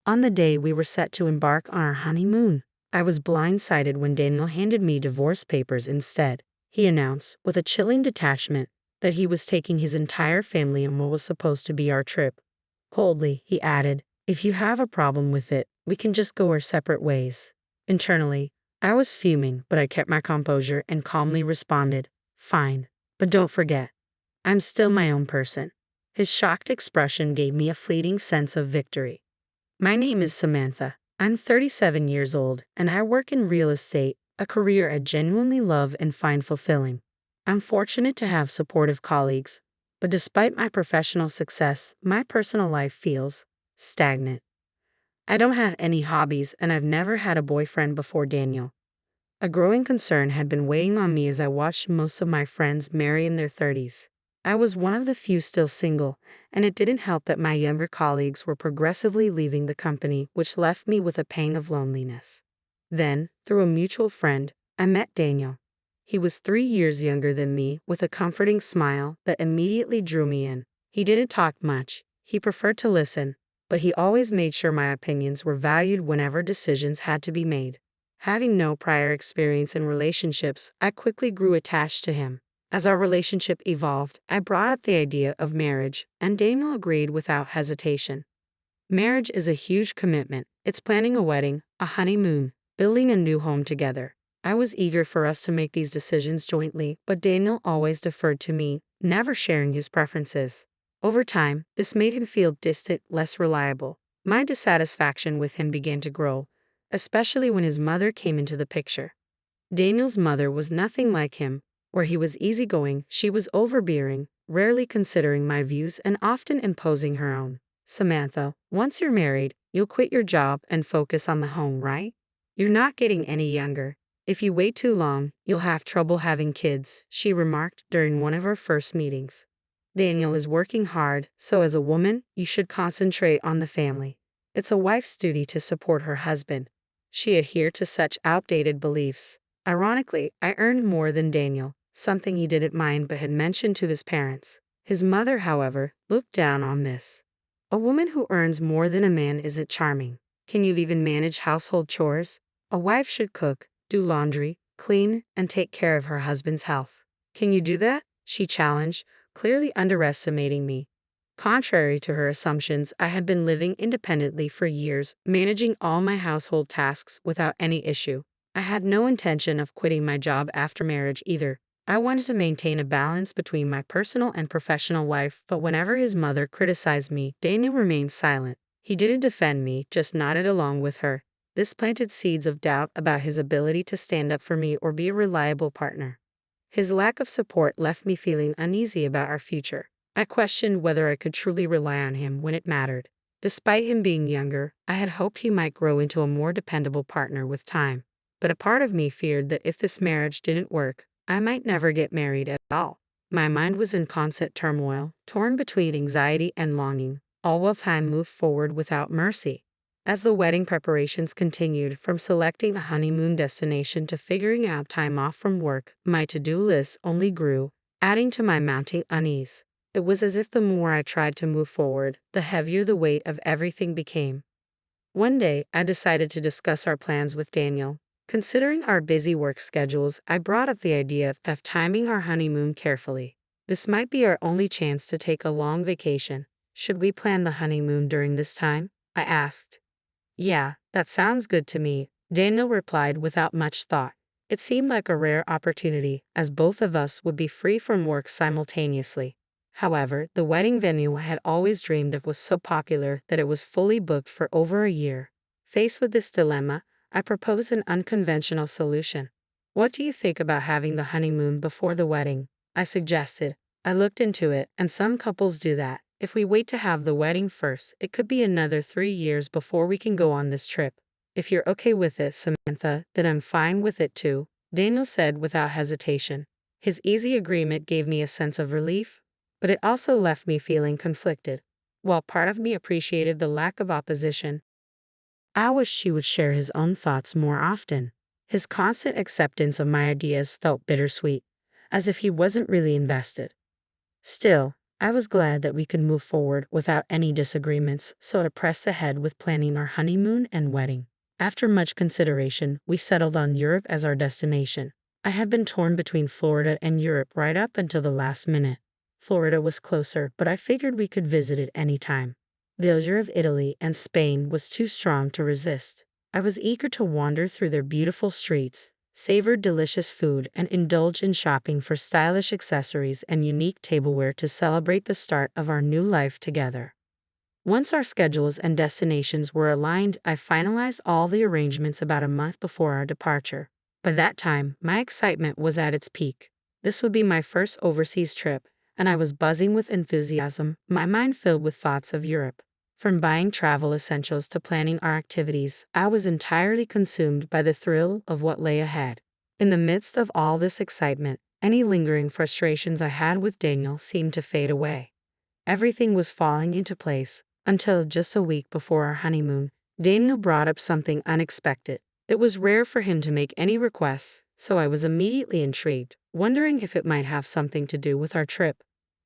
On the day we were set to embark on our honeymoon, I was blindsided when Daniel handed me divorce papers instead. He announced, with a chilling detachment, that he was taking his entire family on what was supposed to be our trip. Coldly, he added, "If you have a problem with it, we can just go our separate ways." Internally, I was fuming, but I kept my composure and calmly responded, "Fine, but don't forget, I'm still my own person." His shocked expression gave me a fleeting sense of victory. My name is Samantha. I'm 37 years old, and I work in real estate, a career I genuinely love and find fulfilling. I'm fortunate to have supportive colleagues, but despite my professional success, my personal life feels stagnant. I don't have any hobbies, and I've never had a boyfriend before Daniel. A growing concern had been weighing on me as I watched most of my friends marry in their 30s. I was one of the few still single, and it didn't help that my younger colleagues were progressively leaving the company, which left me with a pang of loneliness. Then, through a mutual friend, I met Daniel. He was 3 years younger than me, with a comforting smile that immediately drew me in. He didn't talk much, he preferred to listen, but he always made sure my opinions were valued whenever decisions had to be made. Having no prior experience in relationships, I quickly grew attached to him. As our relationship evolved, I brought up the idea of marriage, and Daniel agreed without hesitation. Marriage is a huge commitment. It's planning a wedding, a honeymoon, building a new home together. I was eager for us to make these decisions jointly, but Daniel always deferred to me, never sharing his preferences. Over time, this made him feel distant, less reliable. My dissatisfaction with him began to grow, especially when his mother came into the picture. Daniel's mother was nothing like him. Where he was easygoing, she was overbearing, rarely considering my views and often imposing her own. "Samantha, once you're married, you'll quit your job and focus on the home, right? You're not getting any younger. If you wait too long, you'll have trouble having kids," she remarked during one of our first meetings. "Daniel is working hard, so as a woman, you should concentrate on the family. It's a wife's duty to support her husband." She adhered to such outdated beliefs. Ironically, I earned more than Daniel, something he didn't mind but had mentioned to his parents. His mother, however, looked down on this. "A woman who earns more than a man isn't charming. Can you even manage household chores? A wife should cook, do laundry, clean, and take care of her husband's health. Can you do that?" she challenged, clearly underestimating me. Contrary to her assumptions, I had been living independently for years, managing all my household tasks without any issue. I had no intention of quitting my job after marriage either. I wanted to maintain a balance between my personal and professional life, but whenever his mother criticized me, Daniel remained silent. He didn't defend me, just nodded along with her. This planted seeds of doubt about his ability to stand up for me or be a reliable partner. His lack of support left me feeling uneasy about our future. I questioned whether I could truly rely on him when it mattered. Despite him being younger, I had hoped he might grow into a more dependable partner with time. But a part of me feared that if this marriage didn't work, I might never get married at all. My mind was in constant turmoil, torn between anxiety and longing, all while time moved forward without mercy. As the wedding preparations continued, from selecting a honeymoon destination to figuring out time off from work, my to-do list only grew, adding to my mounting unease. It was as if the more I tried to move forward, the heavier the weight of everything became. One day, I decided to discuss our plans with Daniel. Considering our busy work schedules, I brought up the idea of timing our honeymoon carefully. This might be our only chance to take a long vacation. "Should we plan the honeymoon during this time?" I asked. "Yeah, that sounds good to me," Daniel replied without much thought. It seemed like a rare opportunity, as both of us would be free from work simultaneously. However, the wedding venue I had always dreamed of was so popular that it was fully booked for over a year. Faced with this dilemma, I proposed an unconventional solution. "What do you think about having the honeymoon before the wedding?" I suggested. "I looked into it, and some couples do that. If we wait to have the wedding first, it could be another 3 years before we can go on this trip." "If you're okay with it, Samantha, then I'm fine with it too," Daniel said without hesitation. His easy agreement gave me a sense of relief, but it also left me feeling conflicted. While part of me appreciated the lack of opposition, I wished he would share his own thoughts more often. His constant acceptance of my ideas felt bittersweet, as if he wasn't really invested. Still, I was glad that we could move forward without any disagreements, so I pressed ahead with planning our honeymoon and wedding. After much consideration, we settled on Europe as our destination. I had been torn between Florida and Europe right up until the last minute. Florida was closer, but I figured we could visit it any time. The allure of Italy and Spain was too strong to resist. I was eager to wander through their beautiful streets, savor delicious food, and indulge in shopping for stylish accessories and unique tableware to celebrate the start of our new life together. Once our schedules and destinations were aligned, I finalized all the arrangements about a month before our departure. By that time, my excitement was at its peak. This would be my first overseas trip, and I was buzzing with enthusiasm, my mind filled with thoughts of Europe. From buying travel essentials to planning our activities, I was entirely consumed by the thrill of what lay ahead. In the midst of all this excitement, any lingering frustrations I had with Daniel seemed to fade away. Everything was falling into place, until just a week before our honeymoon, Daniel brought up something unexpected. It was rare for him to make any requests, so I was immediately intrigued, wondering if it might have something to do with our trip.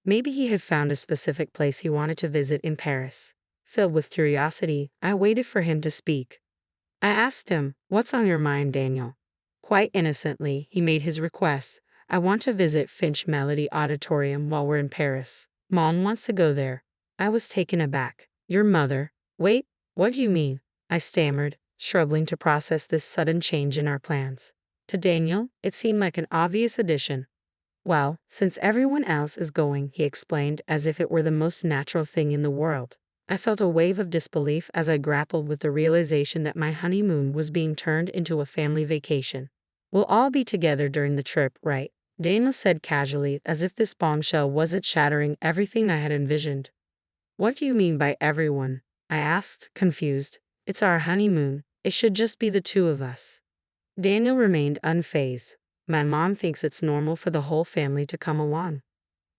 Maybe he had found a specific place he wanted to visit in Paris. Filled with curiosity, I waited for him to speak. I asked him, "What's on your mind, Daniel?" Quite innocently, he made his request. "I want to visit Finch Melody Auditorium while we're in Paris. Mom wants to go there." I was taken aback. "Your mother? Wait, what do you mean?" I stammered, struggling to process this sudden change in our plans. To Daniel, it seemed like an obvious addition. "Well, since everyone else is going," he explained as if it were the most natural thing in the world. I felt a wave of disbelief as I grappled with the realization that my honeymoon was being turned into a family vacation. "We'll all be together during the trip, right?" Daniel said casually, as if this bombshell wasn't shattering everything I had envisioned. "What do you mean by everyone?" I asked, confused. "It's our honeymoon. It should just be the two of us." Daniel remained unfazed. "My mom thinks it's normal for the whole family to come along."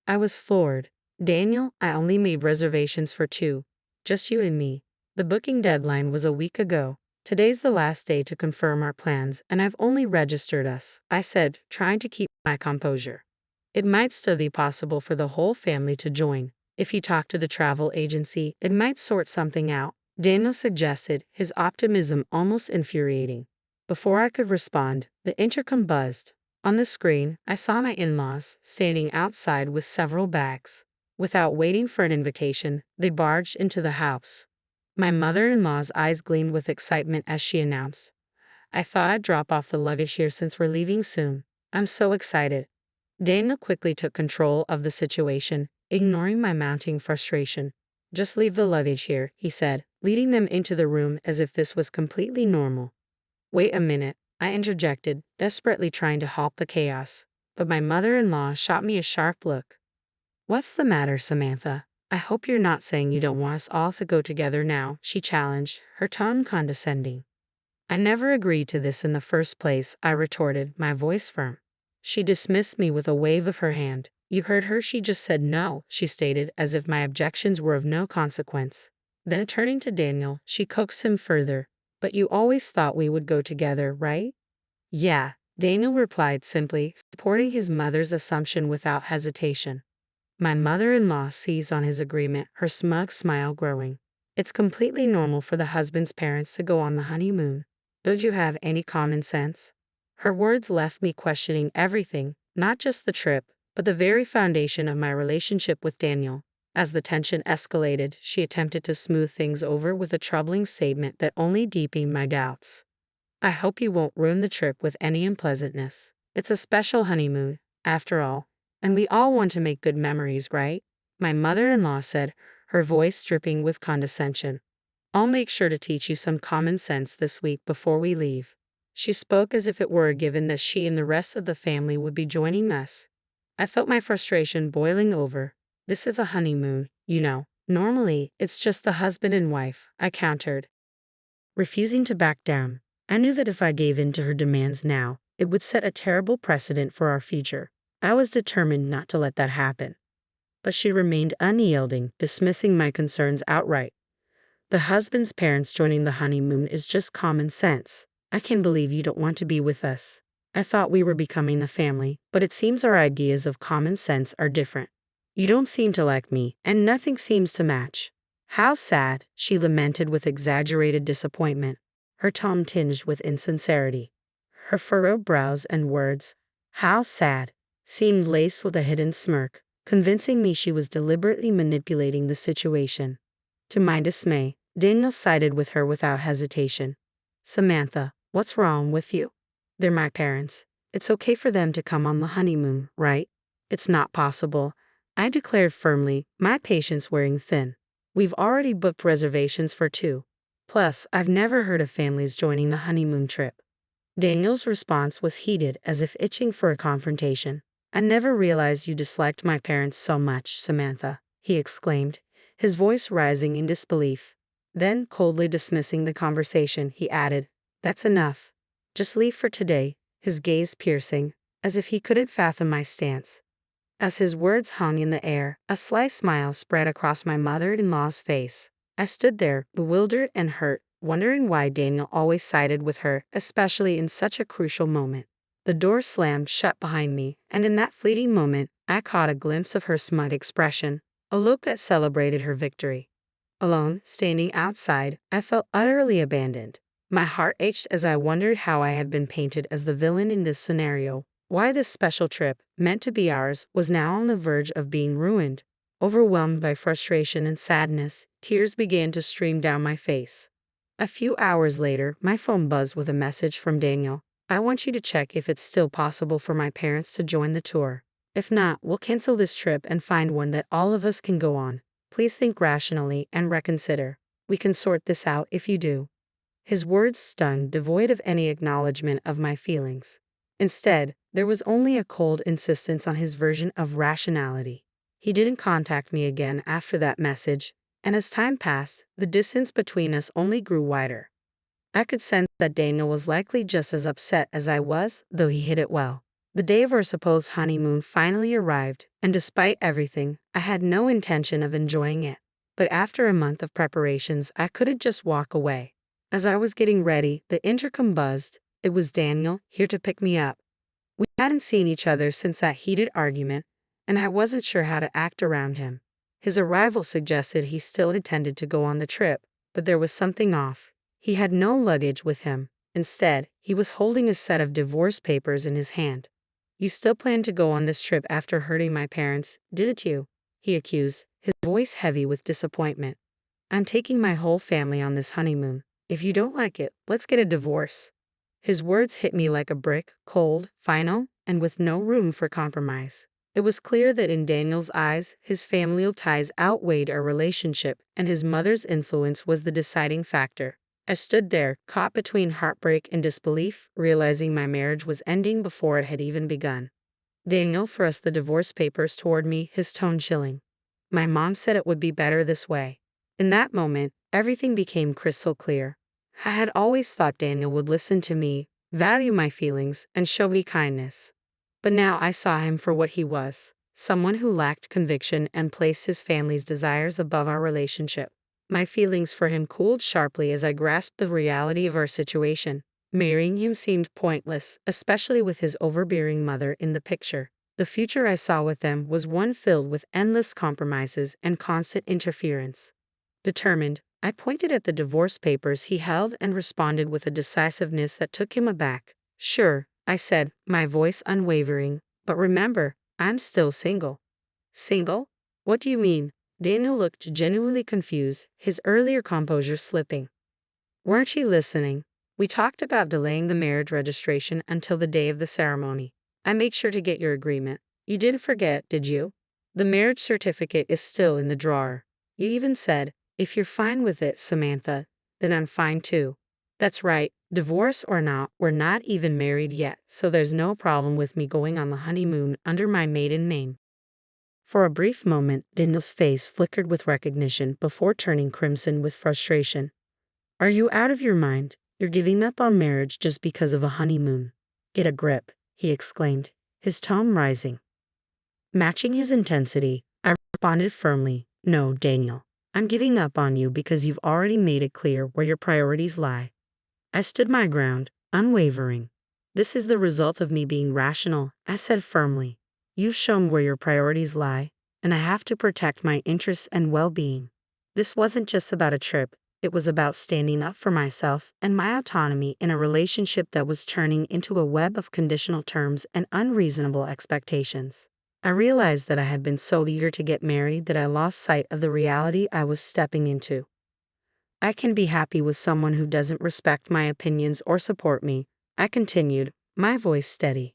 I was floored. "Daniel, I only made reservations for two. Just you and me. The booking deadline was a week ago. Today's the last day to confirm our plans, and I've only registered us," I said, trying to keep my composure. "It might still be possible for the whole family to join. If you talk to the travel agency, it might sort something out," Daniel suggested, his optimism almost infuriating. Before I could respond, the intercom buzzed. On the screen, I saw my in-laws standing outside with several bags. Without waiting for an invitation, they barged into the house. My mother-in-law's eyes gleamed with excitement as she announced, "I thought I'd drop off the luggage here since we're leaving soon. I'm so excited." Daniel quickly took control of the situation, ignoring my mounting frustration. "Just leave the luggage here," he said, leading them into the room as if this was completely normal. "Wait a minute," I interjected, desperately trying to halt the chaos. But my mother-in-law shot me a sharp look. "What's the matter, Samantha? I hope you're not saying you don't want us all to go together now," she challenged, her tone condescending. "I never agreed to this in the first place," I retorted, my voice firm. She dismissed me with a wave of her hand. "You heard her, she just said no," she stated, as if my objections were of no consequence. Then turning to Daniel, she coaxed him further. "But you always thought we would go together, right?" "Yeah," Daniel replied simply, supporting his mother's assumption without hesitation. My mother-in-law seized on his agreement, her smug smile growing. "It's completely normal for the husband's parents to go on the honeymoon. Don't you have any common sense?" Her words left me questioning everything, not just the trip, but the very foundation of my relationship with Daniel. As the tension escalated, she attempted to smooth things over with a troubling statement that only deepened my doubts. "I hope you won't ruin the trip with any unpleasantness. It's a special honeymoon, after all. And we all want to make good memories, right?" my mother-in-law said, her voice dripping with condescension. "I'll make sure to teach you some common sense this week before we leave." She spoke as if it were a given that she and the rest of the family would be joining us. I felt my frustration boiling over. "This is a honeymoon, you know. Normally, it's just the husband and wife," I countered, refusing to back down. I knew that if I gave in to her demands now, it would set a terrible precedent for our future. I was determined not to let that happen. But she remained unyielding, dismissing my concerns outright. "The husband's parents joining the honeymoon is just common sense. I can't believe you don't want to be with us. I thought we were becoming a family, but it seems our ideas of common sense are different." You don't seem to like me, and nothing seems to match. How sad, she lamented with exaggerated disappointment, her tone tinged with insincerity. Her furrowed brows and words, "How sad," seemed laced with a hidden smirk, convincing me she was deliberately manipulating the situation. To my dismay, Daniel sided with her without hesitation. "Samantha, what's wrong with you? They're my parents. It's okay for them to come on the honeymoon, right?" "It's not possible," I declared firmly, my patience wearing thin. "We've already booked reservations for two. Plus, I've never heard of families joining the honeymoon trip." Daniel's response was heated, as if itching for a confrontation. "I never realized you disliked my parents so much, Samantha," he exclaimed, his voice rising in disbelief. Then, coldly dismissing the conversation, he added, "That's enough. Just leave for today," his gaze piercing, as if he couldn't fathom my stance. As his words hung in the air, a sly smile spread across my mother-in-law's face. I stood there, bewildered and hurt, wondering why Daniel always sided with her, especially in such a crucial moment. The door slammed shut behind me, and in that fleeting moment, I caught a glimpse of her smug expression, a look that celebrated her victory. Alone, standing outside, I felt utterly abandoned. My heart ached as I wondered how I had been painted as the villain in this scenario. Why this special trip, meant to be ours, was now on the verge of being ruined. Overwhelmed by frustration and sadness, tears began to stream down my face. A few hours later, my phone buzzed with a message from Daniel. "I want you to check if it's still possible for my parents to join the tour. If not, we'll cancel this trip and find one that all of us can go on. Please think rationally and reconsider. We can sort this out if you do." His words stung, devoid of any acknowledgement of my feelings. Instead, there was only a cold insistence on his version of rationality. He didn't contact me again after that message, and as time passed, the distance between us only grew wider. I could sense that Daniel was likely just as upset as I was, though he hid it well. The day of our supposed honeymoon finally arrived, and despite everything, I had no intention of enjoying it. But after a month of preparations, I couldn't just walk away. As I was getting ready, the intercom buzzed. It was Daniel, here to pick me up. We hadn't seen each other since that heated argument, and I wasn't sure how to act around him. His arrival suggested he still intended to go on the trip, but there was something off. He had no luggage with him. Instead, he was holding a set of divorce papers in his hand. "You still plan to go on this trip after hurting my parents, didn't you?" he accused, his voice heavy with disappointment. "I'm taking my whole family on this honeymoon. If you don't like it, let's get a divorce." His words hit me like a brick, cold, final, and with no room for compromise. It was clear that in Daniel's eyes, his familial ties outweighed our relationship, and his mother's influence was the deciding factor. I stood there, caught between heartbreak and disbelief, realizing my marriage was ending before it had even begun. Daniel thrust the divorce papers toward me, his tone chilling. "My mom said it would be better this way." In that moment, everything became crystal clear. I had always thought Daniel would listen to me, value my feelings, and show me kindness. But now I saw him for what he was, someone who lacked conviction and placed his family's desires above our relationship. My feelings for him cooled sharply as I grasped the reality of our situation. Marrying him seemed pointless, especially with his overbearing mother in the picture. The future I saw with them was one filled with endless compromises and constant interference. Determined, I pointed at the divorce papers he held and responded with a decisiveness that took him aback. "Sure," I said, my voice unwavering, "but remember, I'm still single." "Single? What do you mean?" Daniel looked genuinely confused, his earlier composure slipping. "Weren't you listening? We talked about delaying the marriage registration until the day of the ceremony. I made sure to get your agreement. You didn't forget, did you? The marriage certificate is still in the drawer. You even said, 'If you're fine with it, Samantha, then I'm fine too.' That's right, divorce or not, we're not even married yet, so there's no problem with me going on the honeymoon under my maiden name." For a brief moment, Daniel's face flickered with recognition before turning crimson with frustration. "Are you out of your mind? You're giving up on marriage just because of a honeymoon. Get a grip," he exclaimed, his tone rising. Matching his intensity, I responded firmly, "No, Daniel. I'm giving up on you because you've already made it clear where your priorities lie." I stood my ground, unwavering. "This is the result of me being rational," I said firmly. "You've shown where your priorities lie. and I have to protect my interests and well-being. This wasn't just about a trip, it was about standing up for myself and my autonomy in a relationship that was turning into a web of conditional terms and unreasonable expectations. I realized that I had been so eager to get married that I lost sight of the reality I was stepping into. I can be happy with someone who doesn't respect my opinions or support me, I continued, my voice steady.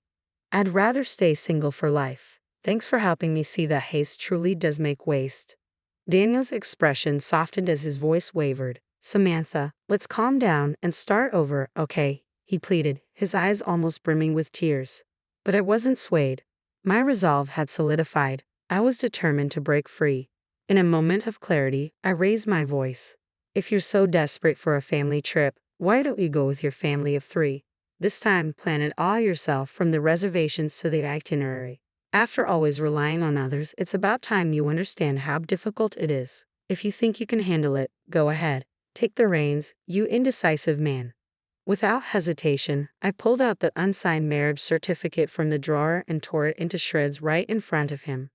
I'd rather stay single for life. Thanks for helping me see that haste truly does make waste. Daniel's expression softened as his voice wavered. Samantha, let's calm down and start over, okay? He pleaded, his eyes almost brimming with tears. But I wasn't swayed. My resolve had solidified. I was determined to break free. In a moment of clarity, I raised my voice. If you're so desperate for a family trip, why don't you go with your family of 3? This time, plan it all yourself from the reservations to the itinerary. After always relying on others, it's about time you understand how difficult it is. If you think you can handle it, go ahead. Take the reins, you indecisive man. Without hesitation, I pulled out the unsigned marriage certificate from the drawer and tore it into shreds right in front of him.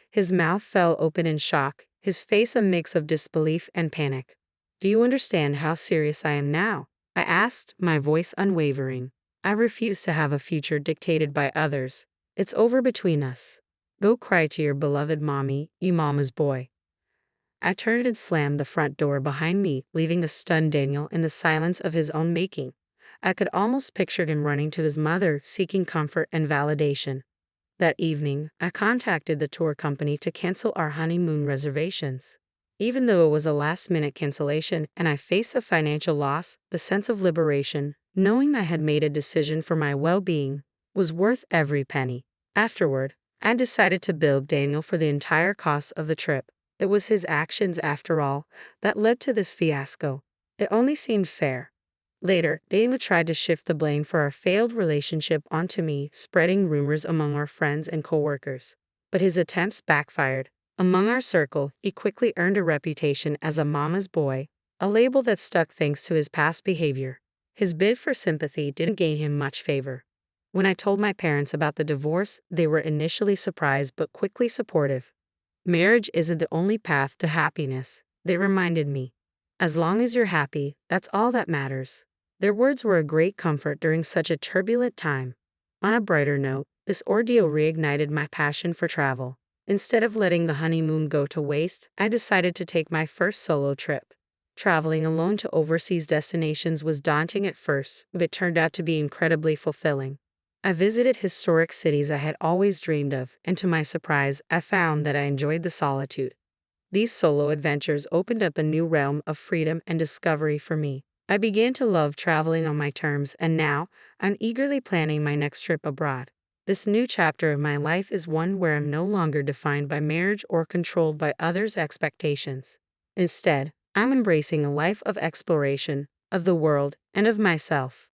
His mouth fell open in shock, his face a mix of disbelief and panic. Do you understand how serious I am now? I asked, my voice unwavering. I refuse to have a future dictated by others. It's over between us. Go cry to your beloved mommy, you mama's boy. I turned and slammed the front door behind me, leaving the stunned Daniel in the silence of his own making. I could almost picture him running to his mother, seeking comfort and validation. That evening, I contacted the tour company to cancel our honeymoon reservations. Even though it was a last-minute cancellation and I faced a financial loss, the sense of liberation, knowing I had made a decision for my well-being, was worth every penny. Afterward, I decided to bill Daniel for the entire cost of the trip. It was his actions, after all, that led to this fiasco. It only seemed fair. Later, Daniel tried to shift the blame for our failed relationship onto me, spreading rumors among our friends and coworkers. But his attempts backfired. Among our circle, he quickly earned a reputation as a mama's boy, a label that stuck thanks to his past behavior. His bid for sympathy didn't gain him much favor. When I told my parents about the divorce, they were initially surprised but quickly supportive. Marriage isn't the only path to happiness, they reminded me. As long as you're happy, that's all that matters. Their words were a great comfort during such a turbulent time. On a brighter note, this ordeal reignited my passion for travel. Instead of letting the honeymoon go to waste, I decided to take my first solo trip. Traveling alone to overseas destinations was daunting at first, but it turned out to be incredibly fulfilling. I visited historic cities I had always dreamed of, and to my surprise, I found that I enjoyed the solitude. These solo adventures opened up a new realm of freedom and discovery for me. I began to love traveling on my terms, and now, I'm eagerly planning my next trip abroad. This new chapter of my life is one where I'm no longer defined by marriage or controlled by others' expectations. Instead, I'm embracing a life of exploration, of the world, and of myself.